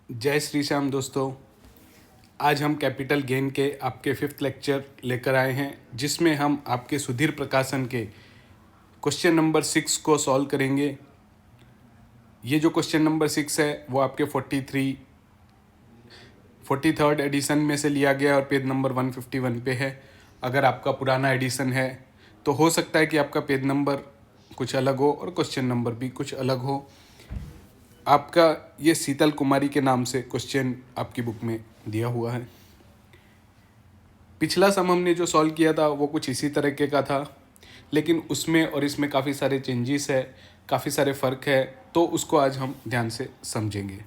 जय श्री श्याम दोस्तों। आज हम कैपिटल गेन के आपके 5th लेक्चर लेकर आए हैं, जिसमें हम आपके सुधीर प्रकाशन के क्वेश्चन नंबर 6 को सॉल्व करेंगे। ये जो क्वेश्चन नंबर 6 है वो आपके 43rd एडिशन में से लिया गया और पेज नंबर 151 पे है। अगर आपका पुराना एडिशन है तो हो सकता है कि आपका पेज नंबर कुछ अलग हो और क्वेश्चन नंबर भी कुछ अलग हो। आपका ये शीतल कुमारी के नाम से क्वेश्चन आपकी बुक में दिया हुआ है। पिछला सम हमने जो सॉल्व किया था वो कुछ इसी तरीके का था, लेकिन उसमें और इसमें काफ़ी सारे चेंजेस है, काफ़ी सारे फ़र्क है, तो उसको आज हम ध्यान से समझेंगे।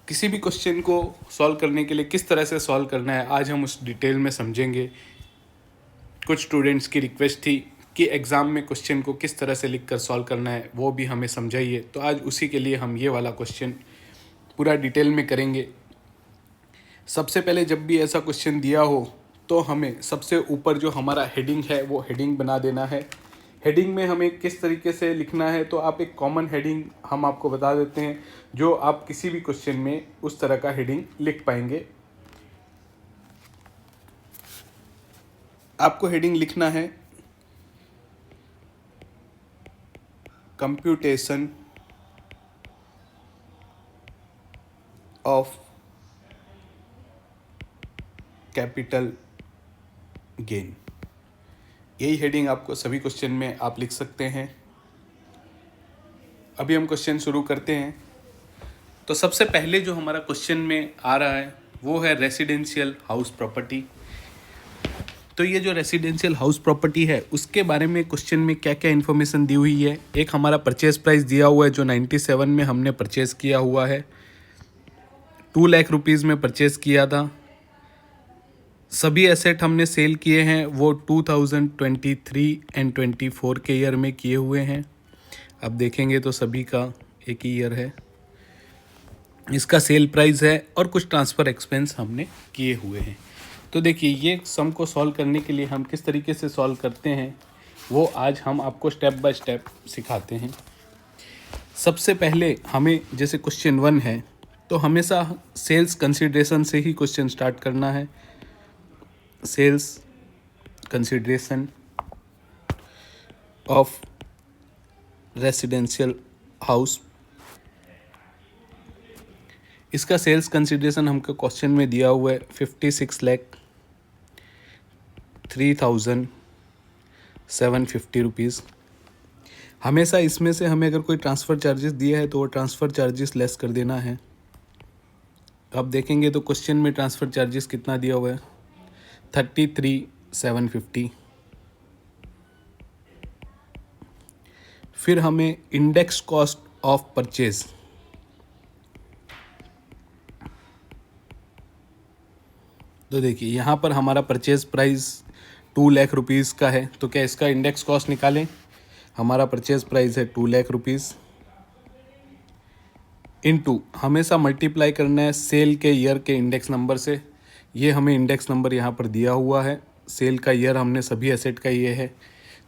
किसी भी क्वेश्चन को सॉल्व करने के लिए किस तरह से सॉल्व करना है आज हम उस डिटेल में समझेंगे। कुछ स्टूडेंट्स की रिक्वेस्ट थी कि एग्ज़ाम में क्वेश्चन को किस तरह से लिखकर सॉल्व करना है वो भी हमें समझाइए, तो आज उसी के लिए हम ये वाला क्वेश्चन पूरा डिटेल में करेंगे। सबसे पहले जब भी ऐसा क्वेश्चन दिया हो तो हमें सबसे ऊपर जो हमारा हेडिंग है वो हेडिंग बना देना है। हेडिंग में हमें किस तरीके से लिखना है, तो आप एक कॉमन हेडिंग हम आपको बता देते हैं जो आप किसी भी क्वेश्चन में उस तरह का हेडिंग लिख पाएंगे। आपको हेडिंग लिखना है कंप्यूटेशन ऑफ कैपिटल गेन। यही हेडिंग आपको सभी क्वेश्चन में आप लिख सकते हैं। अभी हम क्वेश्चन शुरू करते हैं। तो सबसे पहले जो हमारा क्वेश्चन में आ रहा है वो है रेसिडेंशियल हाउस प्रॉपर्टी। तो ये जो रेसिडेंशियल हाउस प्रॉपर्टी है उसके बारे में क्वेश्चन में क्या क्या इन्फॉर्मेशन दी हुई है। एक हमारा परचेज प्राइस दिया हुआ है जो 97 में हमने परचेज़ किया हुआ है, 2 लाख रुपीज़ में परचेज़ किया था। सभी एसेट हमने सेल किए हैं वो 2023 एंड 24 के ईयर में किए हुए हैं। अब देखेंगे तो सभी का एक ही ईयर है। इसका सेल प्राइस है और कुछ ट्रांसफ़र एक्सपेंस हमने किए हुए हैं। तो देखिए ये सम को सॉल्व करने के लिए हम किस तरीके से सॉल्व करते हैं वो आज हम आपको स्टेप बाय स्टेप सिखाते हैं। सबसे पहले हमें जैसे क्वेश्चन 1 है तो हमेशा सेल्स कंसिडरेशन से ही क्वेश्चन स्टार्ट करना है। Sales consideration of residential house. इसका सेल्स कंसिडरेशन हमको क्वेश्चन में दिया हुआ है 56,03,750 रुपीज़। हमेशा इसमें से हमें अगर कोई ट्रांसफ़र चार्जेस दिया है तो वो ट्रांसफ़र चार्जेस लेस कर देना है। अब देखेंगे तो क्वेश्चन में ट्रांसफ़र चार्जेस कितना दिया हुआ है 33,750। फिर हमें इंडेक्स कॉस्ट ऑफ परचेज, तो देखिए यहाँ पर हमारा परचेज प्राइस 2 लाख रुपीज़ का है, तो क्या इसका इंडेक्स कॉस्ट निकालें। हमारा परचेज प्राइस है 2 लाख रुपीज़ इनटू हमेशा मल्टीप्लाई करना है सेल के ईयर के इंडेक्स नंबर से। ये हमें इंडेक्स नंबर यहाँ पर दिया हुआ है, सेल का ईयर हमने सभी एसेट का ये है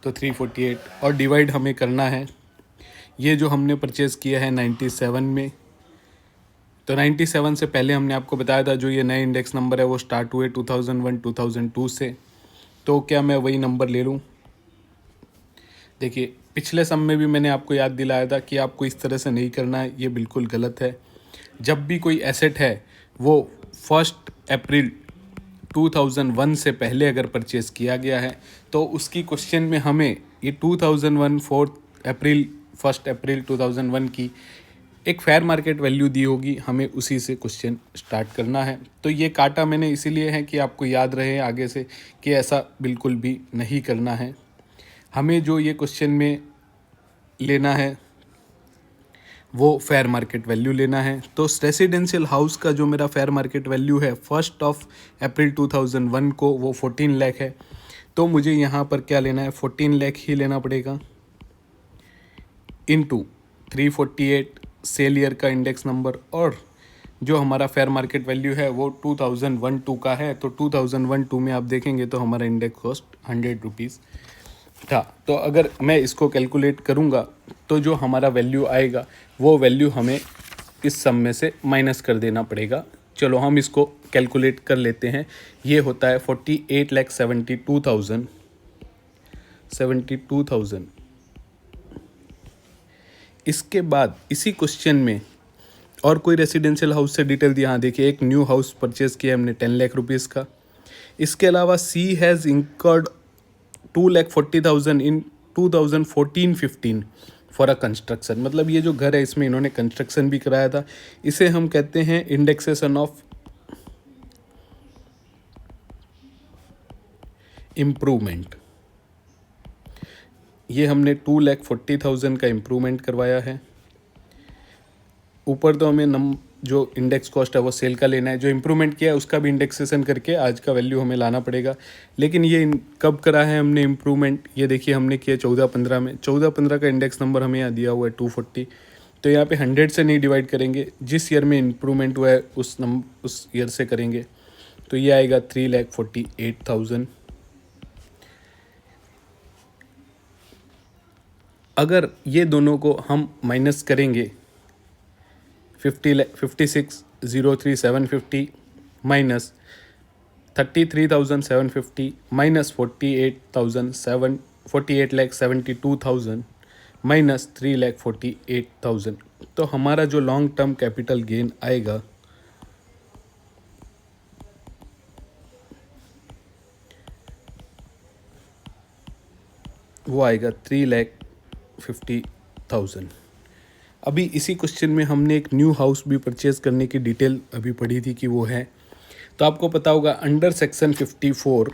तो 348, और डिवाइड हमें करना है ये जो हमने परचेज़ किया है 97 में। तो 97 से पहले हमने आपको बताया था जो ये नए इंडेक्स नंबर है वो स्टार्ट हुए 2001 2002 से, तो क्या मैं वही नंबर ले लूँ। देखिए पिछले सम में भी मैंने आपको याद दिलाया था कि आपको इस तरह से नहीं करना है, ये बिल्कुल गलत है। जब भी कोई एसेट है वो 1 अप्रैल 2001 से पहले अगर परचेज़ किया गया है तो उसकी क्वेश्चन में हमें ये 2001 1 अप्रैल 2001 की एक फेयर मार्केट वैल्यू दी होगी, हमें उसी से क्वेश्चन स्टार्ट करना है। तो ये काटा मैंने इसीलिए है कि आपको याद रहे आगे से कि ऐसा बिल्कुल भी नहीं करना है। हमें जो ये क्वेश्चन में लेना है वो फेयर मार्केट वैल्यू लेना है। तो रेसिडेंशियल हाउस का जो मेरा फेयर मार्केट वैल्यू है 1 अप्रैल 2001 को वो 14 लाख है, तो मुझे यहाँ पर क्या लेना है 14 लाख ही लेना पड़ेगा इनटू 348 सेल ईयर का इंडेक्स नंबर, और जो हमारा फेयर मार्केट वैल्यू है वो 2001-2 का है। तो 2001-2 में आप देखेंगे तो हमारा इंडेक्स कॉस्ट 100 रुपीज़ था। तो अगर मैं इसको कैलकुलेट करूँगा तो जो हमारा वैल्यू आएगा वो वैल्यू हमें इस सम में से माइनस कर देना पड़ेगा। चलो हम इसको कैलकुलेट कर लेते हैं। ये होता है 48,72,000। इसके बाद इसी क्वेश्चन में और कोई रेसिडेंशियल हाउस से डिटेल दिया। हाँ देखिए, एक न्यू हाउस परचेज किया हमने 10 लाख रुपीज़ का। इसके अलावा C has incurred 2,40,000 in 2014-15 for a construction. मतलब ये जो घर है इसमें इन्होंने कंस्ट्रक्शन भी कराया था। इसे हम कहते हैं इंडेक्सेशन ऑफ इम्प्रूवमेंट। ये हमने 2,40,000 का इम्प्रूवमेंट करवाया है। ऊपर तो हमें जो इंडेक्स कॉस्ट है वो सेल का लेना है, जो इम्प्रूवमेंट किया है उसका भी इंडेक्सेशन करके आज का वैल्यू हमें लाना पड़ेगा। लेकिन ये कब करा है हमने इम्प्रूवमेंट, ये देखिए हमने किया 14-15 में। 14-15 का इंडेक्स नंबर हमें यहाँ दिया हुआ है 240। तो यहाँ पे 100 से नहीं डिवाइड करेंगे, जिस ईयर में इम्प्रूवमेंट हुआ है उस ईयर से करेंगे। तो ये आएगा 3,48,000। अगर ये दोनों को हम माइनस करेंगे 56,03,750 माइनस 33,750 माइनस 48,72,000 माइनस 3,48,000, तो हमारा जो लॉन्ग टर्म कैपिटल गेन आएगा वो आएगा 3,50,000। अभी इसी क्वेश्चन में हमने एक न्यू हाउस भी परचेज करने की डिटेल अभी पढ़ी थी कि वो है। तो आपको पता होगा अंडर सेक्शन 54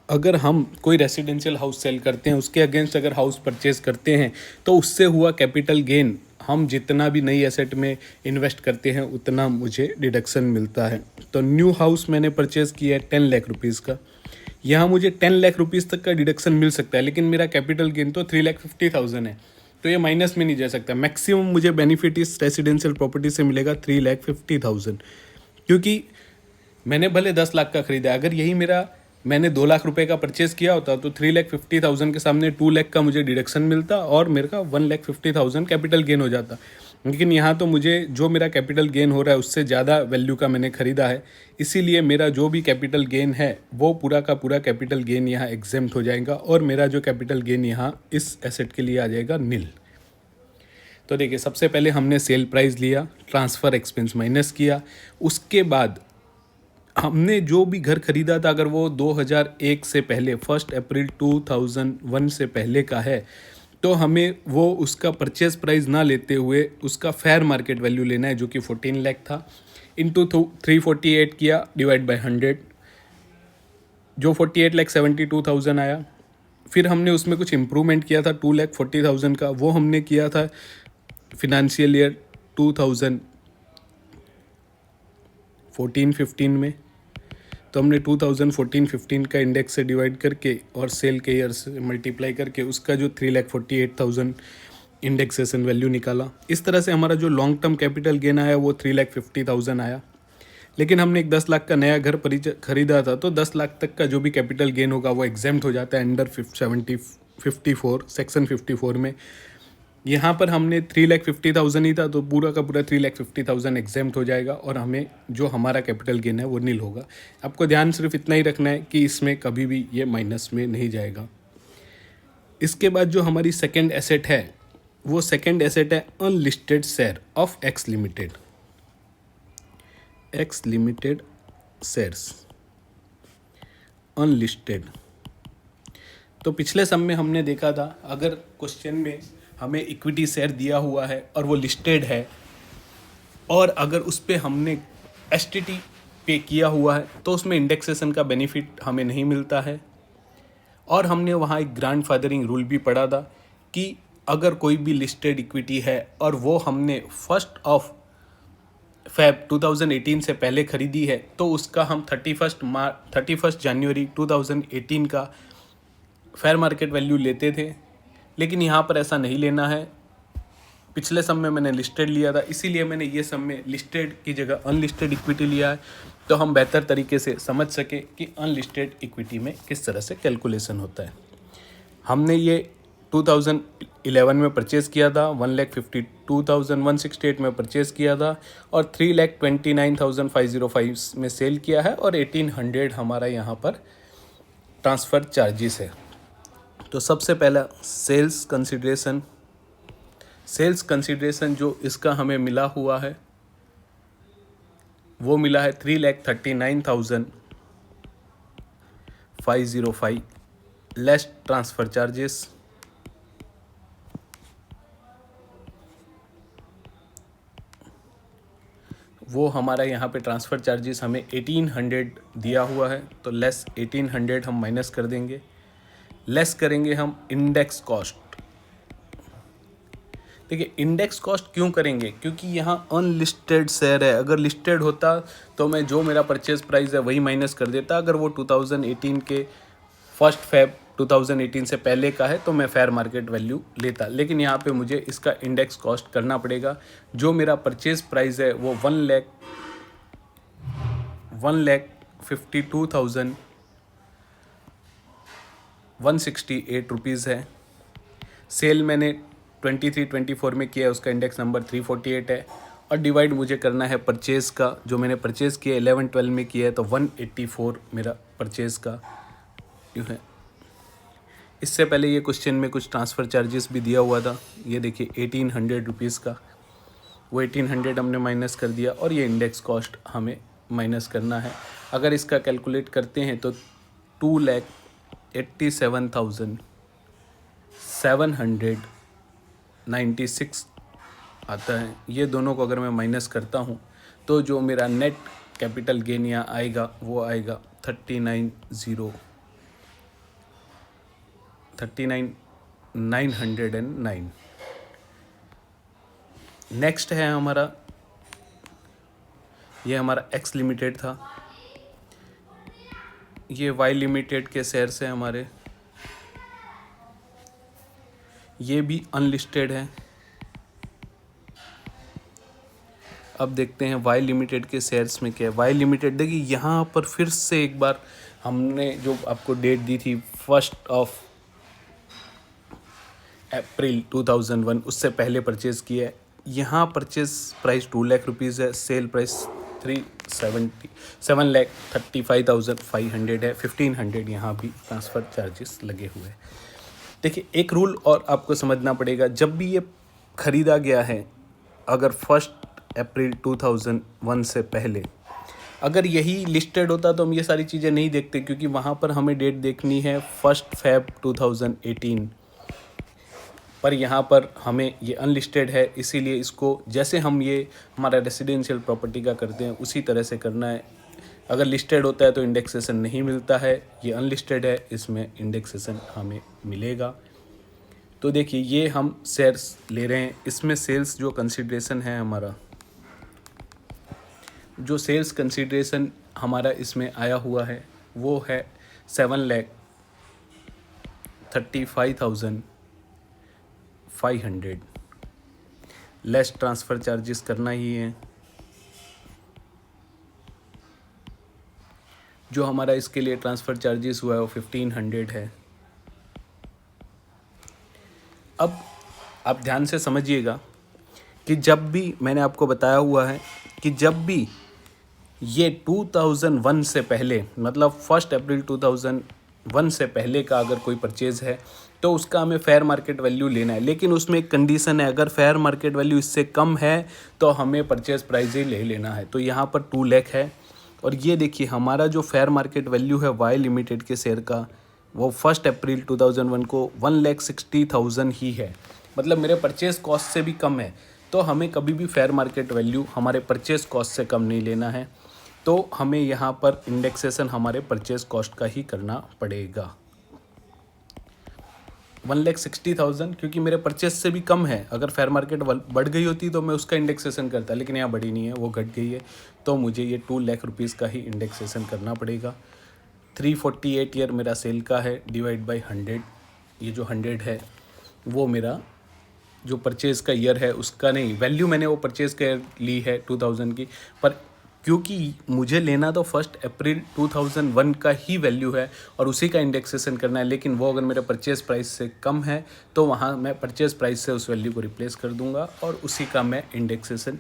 अगर हम कोई रेसिडेंशियल हाउस सेल करते हैं, उसके अगेंस्ट अगर हाउस परचेज करते हैं तो उससे हुआ कैपिटल गेन हम जितना भी नई एसेट में इन्वेस्ट करते हैं उतना मुझे डिडक्शन मिलता है। तो न्यू हाउस मैंने परचेज किया है 10 लाख रुपीज़ का। यहाँ मुझे 10 लाख रुपीज़ तक का डिडक्शन मिल सकता है, लेकिन मेरा कैपिटल गेन तो 3,50,000 है, तो ये माइनस में नहीं जा सकता। मैक्सिमम मुझे बेनिफिट इस रेसिडेंशियल प्रॉपर्टी से मिलेगा 3,50,000, क्योंकि मैंने भले 10 लाख का खरीदा है। अगर यही मैंने 2 लाख रुपए का परचेस किया होता तो 3,50,000 के सामने 2 लाख का मुझे डिडक्शन मिलता और मेरे का 1,50,000 कैपिटल गेन हो जाता। लेकिन यहाँ तो मुझे जो मेरा कैपिटल गेन हो रहा है उससे ज़्यादा वैल्यू का मैंने ख़रीदा है, इसीलिए मेरा जो भी कैपिटल गेन है वो पूरा का पूरा कैपिटल गेन यहाँ एग्जेम्प्ट हो जाएगा और मेरा जो कैपिटल गेन यहाँ इस एसेट के लिए आ जाएगा नील। तो देखिए, सबसे पहले हमने सेल प्राइस लिया, ट्रांसफ़र एक्सपेंस माइनस किया, उसके बाद हमने जो भी घर खरीदा था अगर वो 2001 से पहले 1 अप्रैल 2001 से पहले का है तो हमें वो उसका परचेज प्राइस ना लेते हुए उसका फेयर मार्केट वैल्यू लेना है, जो कि 14 लाख था। इंटू 348 किया डिवाइड बाय 100, जो 48,72,000 आया। फिर हमने उसमें कुछ इम्प्रूवमेंट किया था 2,40,000 का, वो हमने किया था फिनंशियल ईयर 2014-15 में। तो हमने 2014-15 का इंडेक्स से डिवाइड करके और सेल के ईयर से मल्टीप्लाई करके उसका जो 3,48,000 इंडेक्सेशन वैल्यू निकाला। इस तरह से हमारा जो लॉन्ग टर्म कैपिटल गेन आया वो 3,50,000 आया। लेकिन हमने एक 10 लाख का नया घर खरीदा था, तो 10 लाख तक का जो भी कैपिटल गेन होगा वो एग्जेम्प्ट हो जाता है अंडर 54 सेक्शन 54 में। यहाँ पर हमने 3,50,000 ही था, तो पूरा का पूरा 3,50,000 एग्जेम्प्ट हो जाएगा और हमें जो हमारा कैपिटल गेन है वो नील होगा। आपको ध्यान सिर्फ इतना ही रखना है कि इसमें कभी भी ये माइनस में नहीं जाएगा। इसके बाद जो हमारी सेकेंड एसेट है वो सेकेंड एसेट है unlisted share of x limited shares unlisted. तो पिछले सम में हमने देखा था अगर क्वेश्चन में हमें इक्विटी शेयर दिया हुआ है और वो लिस्टेड है और अगर उस पर हमने एसटीटी पे किया हुआ है तो उसमें इंडेक्सेशन का बेनिफिट हमें नहीं मिलता है। और हमने वहाँ एक ग्रैंडफादरिंग रूल भी पढ़ा था कि अगर कोई भी लिस्टेड इक्विटी है और वो हमने 1 Feb 2018 से पहले खरीदी है तो उसका हम 31 जनवरी 2018 का फेयर मार्केट वैल्यू लेते थे। लेकिन यहाँ पर ऐसा नहीं लेना है। पिछले सम में मैंने लिस्टेड लिया था, इसीलिए मैंने ये सम में लिस्टेड की जगह अनलिस्टेड इक्विटी लिया है, तो हम बेहतर तरीके से समझ सके कि अनलिस्टेड इक्विटी में किस तरह से कैलकुलेशन होता है। हमने ये 11 में परचेज़ किया था, 1,52,168 में परचेज़ किया था और 3,29,505 में सेल किया है और 1,800 हमारा यहाँ पर ट्रांसफ़र चार्जेस है। तो सबसे पहला सेल्स कंसिडरेशन जो इसका हमें मिला हुआ है वो मिला है 3,39,505 लेस ट्रांसफ़र चार्जेस। वो हमारा यहाँ पे ट्रांसफ़र चार्जेस हमें 1,800 दिया हुआ है, तो लेस 1,800 हम माइनस कर देंगे। लेस करेंगे हम इंडेक्स कॉस्ट। देखिए इंडेक्स कॉस्ट क्यों करेंगे, क्योंकि यहाँ अनलिस्टेड शेयर है। अगर लिस्टेड होता तो मैं जो मेरा परचेज प्राइस है वही माइनस कर देता। अगर वो 2018 के 1 Feb 2018 से पहले का है तो मैं फेयर मार्केट वैल्यू लेता, लेकिन यहाँ पे मुझे इसका इंडेक्स कॉस्ट करना पड़ेगा। जो मेरा परचेज प्राइस है वो 1,52,168 रुपीज़ है। सेल मैंने 23-24 में किया है, उसका इंडेक्स नंबर 348 है और डिवाइड मुझे करना है परचेज़ का। जो मैंने परचेज़ किया 11-12 में किया है तो 184 मेरा परचेज़ का यूँ है। इससे पहले ये क्वेश्चन में कुछ ट्रांसफ़र चार्जेस भी दिया हुआ था, ये देखिए 1,800 रुपीज़ का, वो 1,800 हमने माइनस कर दिया और ये इंडेक्स कॉस्ट हमें माइनस करना है। अगर इसका कैलकुलेट करते हैं तो 2,87,796 आता है। ये दोनों को अगर मैं माइनस करता हूँ तो जो मेरा नेट कैपिटल गेन यहाँ आएगा वो आएगा 39,909। नेक्स्ट है हमारा, ये हमारा एक्स लिमिटेड था, ये वाई लिमिटेड के शेयर्स हैं हमारे, ये भी अनलिस्टेड है। अब देखते हैं वाई लिमिटेड के शेयर्स में क्या है। वाई लिमिटेड देखिए यहाँ पर फिर से एक बार हमने जो आपको डेट दी थी 1 अप्रैल 2001 उससे पहले परचेज़ किया है। यहाँ परचेज़ प्राइस 2 लाख रुपीज़ है, सेल प्राइस 7,35,500 है। 1,500 यहाँ भी ट्रांसफ़र चार्जेस लगे हुए हैं। देखिए एक रूल और आपको समझना पड़ेगा, जब भी ये ख़रीदा गया है, अगर 1 अप्रैल 2001 से पहले अगर यही लिस्टेड होता तो हम ये सारी चीज़ें नहीं देखते, क्योंकि वहाँ पर हमें डेट देखनी है 1 Feb 2018, पर यहाँ पर हमें ये अनलिस्टेड है, इसीलिए इसको जैसे हम ये हमारा रेसिडेंशियल प्रॉपर्टी का करते हैं उसी तरह से करना है। अगर लिस्टेड होता है तो इंडेक्सेशन नहीं मिलता है, ये अनलिस्टेड है, इसमें इंडेक्सेशन हमें मिलेगा। तो देखिए ये हम शेयर्स ले रहे हैं, इसमें सेल्स जो कंसिडरेशन है हमारा, जो सेल्स कंसिडरेशन हमारा इसमें आया हुआ है वो है 7,35,500 लेस ट्रांसफ़र चार्जेस करना ही है। जो हमारा इसके लिए ट्रांसफ़र चार्जेस हुआ है वो 1,500 है। अब आप ध्यान से समझिएगा कि जब भी मैंने आपको बताया हुआ है कि जब भी ये 2001 से पहले मतलब 1 अप्रैल 2001 से पहले का अगर कोई परचेज़ है तो उसका हमें फेयर मार्केट वैल्यू लेना है, लेकिन उसमें एक कंडीशन है, अगर फेयर मार्केट वैल्यू इससे कम है तो हमें परचेज़ प्राइस ही ले लेना है। तो यहाँ पर 2 लाख है और ये देखिए हमारा जो फेयर मार्केट वैल्यू है वाई लिमिटेड के शेयर का वो 1 अप्रैल 2001 को 1,60,000 ही है, मतलब मेरे परचेज़ कॉस्ट से भी कम है। तो हमें कभी भी फेयर मार्केट वैल्यू हमारे परचेज़ कॉस्ट से कम नहीं लेना है, तो हमें यहाँ पर इंडेक्सेशन हमारे परचेज़ कॉस्ट का ही करना पड़ेगा। 1,60,000 क्योंकि मेरे परचेज से भी कम है, अगर फेयर मार्केट बढ़ गई होती तो मैं उसका इंडेक्सेशन करता, लेकिन यहाँ बढ़ी नहीं है, वो घट गई है, तो मुझे ये 2 लाख रुपीज़ का ही इंडेक्सेशन करना पड़ेगा। 348 ईयर मेरा सेल का है, डिवाइड बाई 100, ये जो 100 है वो मेरा जो परचेज़ का ईयर है उसका नहीं, वैल्यू मैंने वो परचेज़ कर ली है 2000 की, पर क्योंकि मुझे लेना तो 1 अप्रैल 2001 का ही वैल्यू है और उसी का इंडेक्सेशन करना है, लेकिन वो अगर मेरे परचेज़ प्राइस से कम है तो वहाँ मैं परचेज़ प्राइस से उस वैल्यू को रिप्लेस कर दूंगा और उसी का मैं इंडेक्सेशन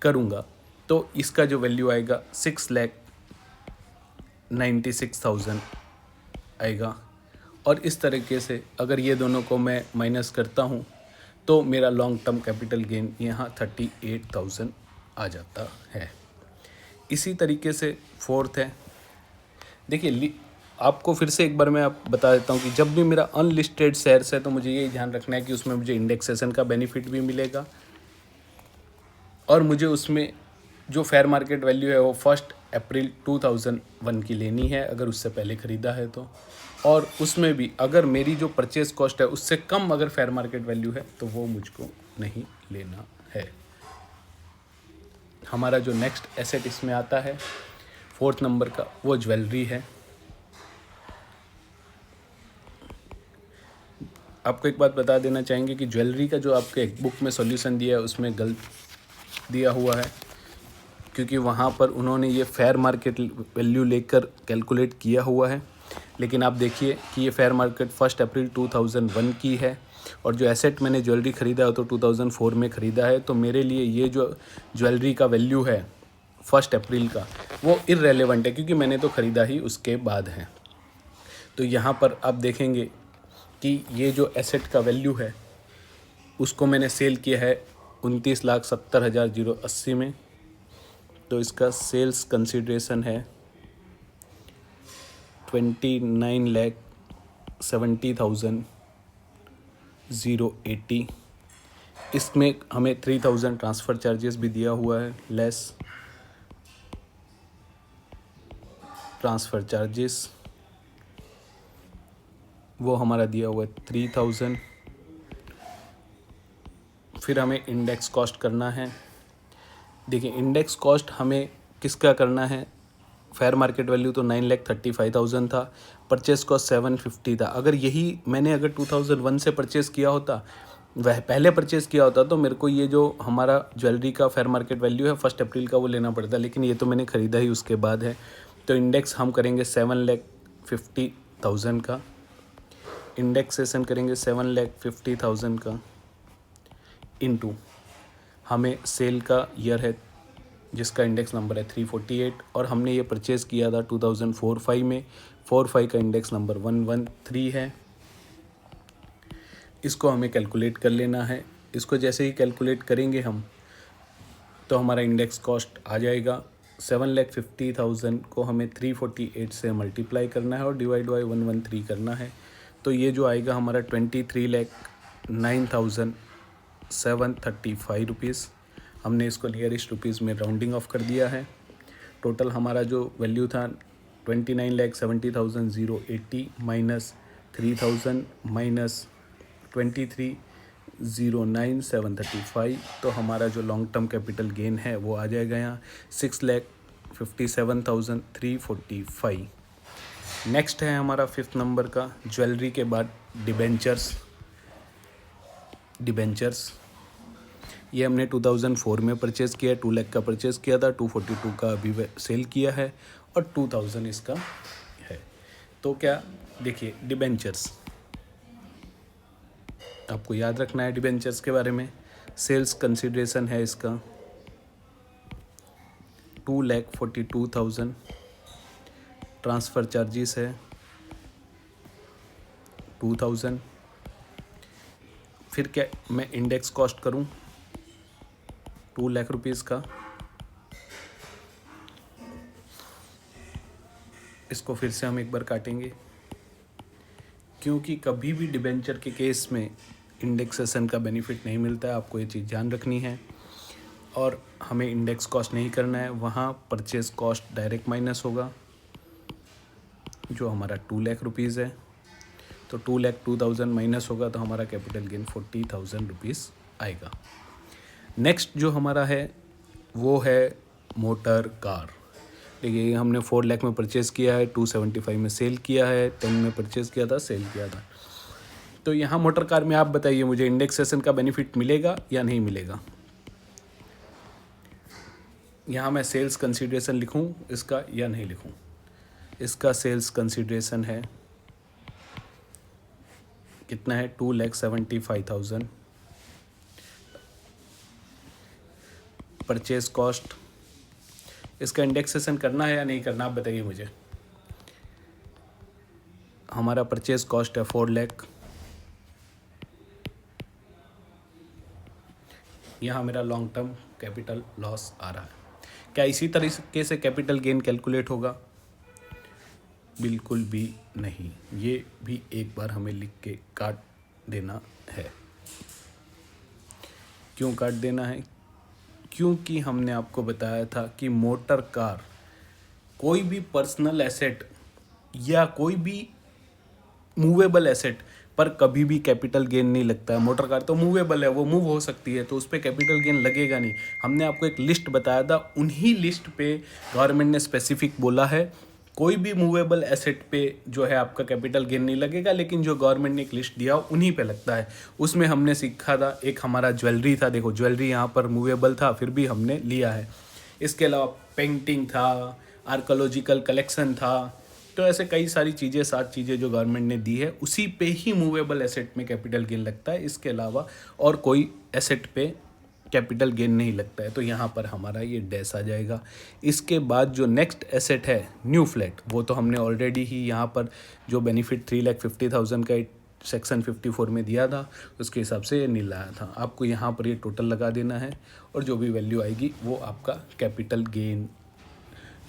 करूँगा। तो इसका जो वैल्यू आएगा 6,96,000 आएगा। और इस तरीके से अगर ये दोनों को मैं माइनस करता हूँ तो मेरा लॉन्ग टर्म कैपिटल गेन यहाँ 38,000 आ जाता है। इसी तरीके से फोर्थ है, देखिए आपको फिर से एक बार मैं आप बता देता हूँ कि जब भी मेरा अनलिस्टेड शेयर्स है तो मुझे ये ध्यान रखना है कि उसमें मुझे इंडेक्सेशन का बेनिफिट भी मिलेगा और मुझे उसमें जो फेयर मार्केट वैल्यू है वो 1 अप्रैल 2001 की लेनी है अगर उससे पहले ख़रीदा है तो, और उसमें भी अगर मेरी जो परचेज़ कॉस्ट है उससे कम अगर फेयर मार्केट वैल्यू है तो वो मुझको नहीं लेना है। हमारा जो नेक्स्ट एसेट इसमें आता है 4th नंबर का, वो ज्वेलरी है। आपको एक बात बता देना चाहेंगे कि ज्वेलरी का जो आपके बुक में सॉल्यूशन दिया है उसमें गलत दिया हुआ है, क्योंकि वहाँ पर उन्होंने ये फेयर मार्केट वैल्यू लेकर कैलकुलेट किया हुआ है, लेकिन आप देखिए कि ये फेयर मार्केट 1 अप्रैल 2001 की है और जो एसेट मैंने ज्वेलरी ख़रीदा है तो 2004 में ख़रीदा है। तो मेरे लिए ये जो ज्वेलरी का वैल्यू है 1 अप्रैल का वो इररेलेवेंट है, क्योंकि मैंने तो ख़रीदा ही उसके बाद है। तो यहाँ पर आप देखेंगे कि ये जो एसेट का वैल्यू है उसको मैंने सेल किया है 29,70,080 में, तो इसका सेल्स कंसिडरेशन है 29,70,080। इसमें हमें 3,000 ट्रांसफ़र चार्जेस भी दिया हुआ है, लेस ट्रांसफ़र चार्जेस वो हमारा दिया हुआ है 3,000। फिर हमें इंडेक्स कॉस्ट करना है। देखिए इंडेक्स कॉस्ट हमें किसका करना है, फेयर मार्केट वैल्यू तो 9,35,000 था, परचेस कॉस्ट 750 था। अगर यही मैंने अगर 2001 से परचेस किया होता, वह पहले परचेस किया होता तो मेरे को ये जो हमारा ज्वेलरी का फेयर मार्केट वैल्यू है 1 अप्रैल का वो लेना पड़ता, लेकिन ये तो मैंने ख़रीदा ही उसके बाद है। तो इंडेक्स हम करेंगे 7,50,000 का, इंडेक्सेशन करेंगे 7,50,000 का इनटू हमें सेल का ईयर है जिसका इंडेक्स नंबर है 348 और हमने ये परचेज़ किया था 2004-05 में, 45 का इंडेक्स नंबर 113 है। इसको हमें कैलकुलेट कर लेना है। इसको जैसे ही कैलकुलेट करेंगे हम तो हमारा इंडेक्स कॉस्ट आ जाएगा 7,50,000 को हमें 348 से मल्टीप्लाई करना है और डिवाइड बाई 113 करना है। तो ये जो आएगा हमारा 23,09,735 रुपीज़। हमने इसको नियरेस्ट रुपीज़ में राउंडिंग ऑफ कर दिया है। टोटल हमारा जो वैल्यू था 29,70,080 माइनस 3,000 माइनस 23,09,735, तो हमारा जो लॉन्ग टर्म कैपिटल गेन है वो आ जाएगा यहाँ 6,57,345। नेक्स्ट है हमारा 5th नंबर का, ज्वेलरी के बाद डिबेंचर्स। ये हमने 2004 में परचेज़ किया है, 2 लाख का परचेज़ किया था, 242 का अभी सेल किया है और 2,000 इसका है। तो क्या देखिए डिबेंचर्स आपको याद रखना है डिबेंचर्स के बारे में। सेल्स कंसिडरेशन है इसका 2,42,000, ट्रांसफ़र चार्जेस है 2,000। फिर क्या मैं इंडेक्स कॉस्ट करूं 2 लाख रुपीज़ का, इसको फिर से हम एक बार काटेंगे, क्योंकि कभी भी डिबेंचर के केस में इंडेक्सेशन का बेनिफिट नहीं मिलता है। आपको ये चीज़ ध्यान रखनी है और हमें इंडेक्स कॉस्ट नहीं करना है। वहाँ परचेज कॉस्ट डायरेक्ट माइनस होगा जो हमारा 2 लाख रुपीज़ है, तो 2,02,000 माइनस होगा तो हमारा कैपिटल गेन 40,000 रुपीज़ आएगा। नेक्स्ट जो हमारा है वो है मोटर कार। देखिए हमने 4 लाख में परचेज़ किया है, 275 में सेल किया है, 10 में परचेज़ किया था, सेल किया था। तो यहाँ मोटर कार में आप बताइए मुझे इंडेक्सेशन का बेनिफिट मिलेगा या नहीं मिलेगा। यहाँ मैं सेल्स कंसीडरेशन लिखूँ इसका या नहीं लिखूँ? इसका सेल्स कंसीडरेशन है कितना है? 2,75,000। परचेज कॉस्ट, इसका इंडेक्सेशन करना है या नहीं करना, आप बताइए मुझे। हमारा परचेज कॉस्ट है 4 लाख। यहाँ मेरा लॉन्ग टर्म कैपिटल लॉस आ रहा है। क्या इसी तरीके से कैपिटल गेन कैलकुलेट होगा? बिल्कुल भी नहीं। ये भी एक बार हमें लिख के काट देना है। क्यों काट देना है? क्योंकि हमने आपको बताया था कि मोटर कार, कोई भी पर्सनल एसेट या कोई भी मूवेबल एसेट पर कभी भी कैपिटल गेन नहीं लगता है। मोटर कार तो मूवेबल है, वो मूव हो सकती है, तो उस पर कैपिटल गेन लगेगा नहीं। हमने आपको एक लिस्ट बताया था, उन्हीं लिस्ट पे गवर्नमेंट ने स्पेसिफिक बोला है कोई भी मूवेबल एसेट पे जो है आपका कैपिटल गेन नहीं लगेगा, लेकिन जो गवर्नमेंट ने एक लिस्ट दिया उन्हीं पे लगता है। उसमें हमने सीखा था, एक हमारा ज्वेलरी था, देखो ज्वेलरी यहाँ पर मूवेबल था फिर भी हमने लिया है। इसके अलावा पेंटिंग था, आर्कोलॉजिकल कलेक्शन था, तो ऐसे कई सारी चीज़ें, 7 चीज़ें जो गवर्नमेंट ने दी है, उसी पे ही मूवेबल एसेट में कैपिटल गेन लगता है। इसके अलावा और कोई एसेट पे कैपिटल गेन नहीं लगता है, तो यहाँ पर हमारा ये डैश आ जाएगा। इसके बाद जो नेक्स्ट एसेट है न्यू फ्लैट, वो तो हमने ऑलरेडी ही यहाँ पर जो बेनिफिट 3,50,000 का सेक्शन 54 में दिया था उसके हिसाब से ये नील आया था। आपको यहाँ पर ये टोटल लगा देना है और जो भी वैल्यू आएगी वो आपका capital gain,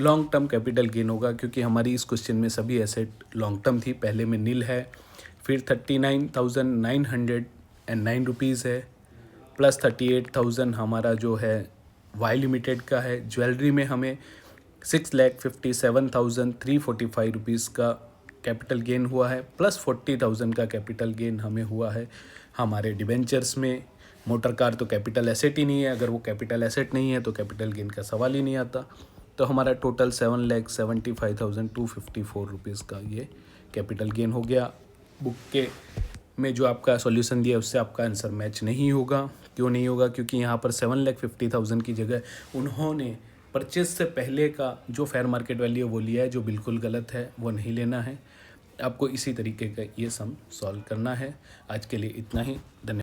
long term capital gain होगा, क्योंकि हमारी इस क्वेश्चन में सभी एसेट लॉन्ग टर्म थी। पहले में नील है, फिर 39,909 रुपीज़ है, प्लस 38,000 हमारा जो है वाई लिमिटेड का है। ज्वेलरी में हमें 6,57,345 रुपीज़ का कैपिटल गेन हुआ है, प्लस 40,000 का कैपिटल गेन हमें हुआ है हमारे डिबेंचर्स में। मोटर कार तो कैपिटल एसेट ही नहीं है, अगर वो कैपिटल एसेट नहीं है तो कैपिटल गेन का सवाल ही नहीं आता। तो हमारा टोटल 7,75,254 रुपीज़ का ये कैपिटल गेन हो गया। बुक के में जो आपका सॉल्यूशन दिया उससे आपका आंसर मैच नहीं होगा। क्यों नहीं होगा? क्योंकि यहाँ पर 7,50,000 की जगह उन्होंने परचेज से पहले का जो फेयर मार्केट वैल्यू है वो लिया है, जो बिल्कुल गलत है, वो नहीं लेना है। आपको इसी तरीके का ये सम सॉल्व करना है। आज के लिए इतना ही, धन्यवाद।